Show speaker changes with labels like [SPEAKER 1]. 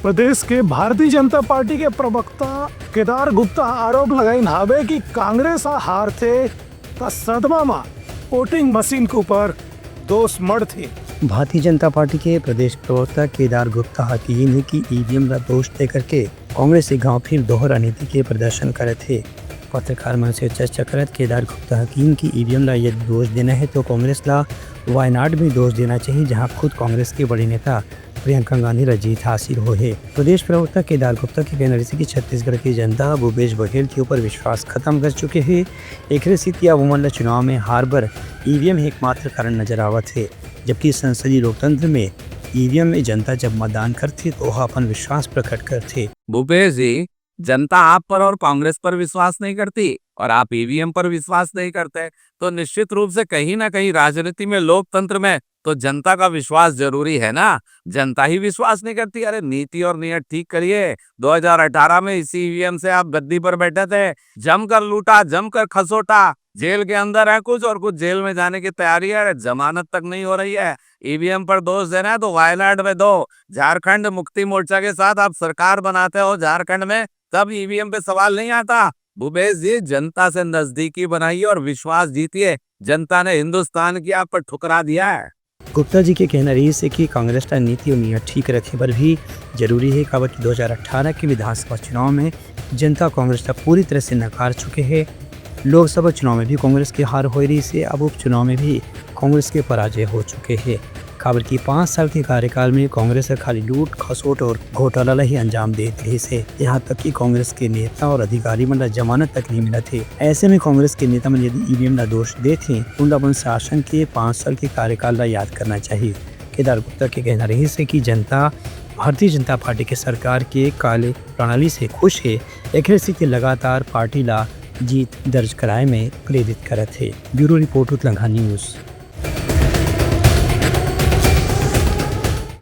[SPEAKER 1] प्रदेश के भारतीय जनता पार्टी के प्रवक्ता केदार गुप्ता आरोप लगाइन हावे कि कांग्रेस हार थे का सदमा में वोटिंग मशीन के ऊपर दोष मड़ थी।
[SPEAKER 2] भारतीय जनता पार्टी के प्रदेश प्रवक्ता केदार गुप्ता हकीम है कि ईवीएम का दोष दे करके कांग्रेस गांव फिर दोहरा नीति के प्रदर्शन करे थे। पत्रकार मंच से चर्चा करत केदार गुप्ता हकीम की ईवीएम ला यदि दोष देना है तो कांग्रेस ला वायनाड में दोष देना चाहिए, जहां खुद कांग्रेस के बड़ी नेता प्रियंका गांधी ला जीत हासिल हो है। प्रदेश प्रवक्ता केदार गुप्ता के कहना है कि छत्तीसगढ़ की जनता भूपेश बघेल के ऊपर विश्वास खत्म कर चुके हैं। एक स्थिति अवमन चुनाव में हार बर ईवीएम एकमात्र कारण नजर आवत है, जबकि संसदीय लोकतंत्र में ईवीएम में जनता जब मतदान करती तो वह अपन विश्वास प्रकट करते।
[SPEAKER 3] भूपेश जी, जनता आप पर और कांग्रेस पर विश्वास नहीं करती और आप ईवीएम पर विश्वास नहीं करते, तो निश्चित रूप से कहीं ना कहीं राजनीति में, लोकतंत्र में तो जनता का विश्वास जरूरी है ना। जनता ही विश्वास नहीं करती। अरे नीति और नियत ठीक करिए। 2018 में इसी ईवीएम से आप गद्दी पर बैठे थे, जमकर लूटा, जमकर खसोटा, जेल के अंदर है कुछ और कुछ जेल में जाने की तैयारी है, जमानत तक नहीं हो रही है। ईवीएम पर दोष देना है तो वायनाड में दो। झारखंड मुक्ति मोर्चा के साथ आप सरकार बनाते हो झारखंड में, तब ईवीएम पे सवाल नहीं आता। भूपेश जी, जनता से नजदीकी बनाइए और विश्वास जीतिए। जनता ने हिंदुस्तान की आप पर ठुकरा दिया है।
[SPEAKER 2] गुप्ता जी के कहना रही है कि कांग्रेस का नीति और नियत ठीक रखे पर भी जरूरी है। खबर की 2018 के विधानसभा चुनाव में जनता कांग्रेस का पूरी तरह से नकार चुके हैं। लोकसभा चुनाव में भी कांग्रेस की हार हो रही से अब उपचुनाव में भी कांग्रेस के पराजय हो चुके हैं। खबर की 5 साल के कार्यकाल में कांग्रेस खाली लूट, खसोट और घोटाला ही अंजाम दे रही से, यहाँ तक कि कांग्रेस के नेता और अधिकारी मन जमानत तक नहीं मिला थे। ऐसे में कांग्रेस के नेता मन यदि ईवीएम का दोष दे थे उन अपन शासन के 5 साल के कार्यकाल का याद करना चाहिए। केदार गुप्ता के कहना रही है कि जनता भारतीय जनता पार्टी के सरकार के काले प्रणाली से खुश है। एक स्थिति लगातार पार्टी ला जीत दर्ज कराए में प्रेरित करत है। Bureau report Uttarakhand news.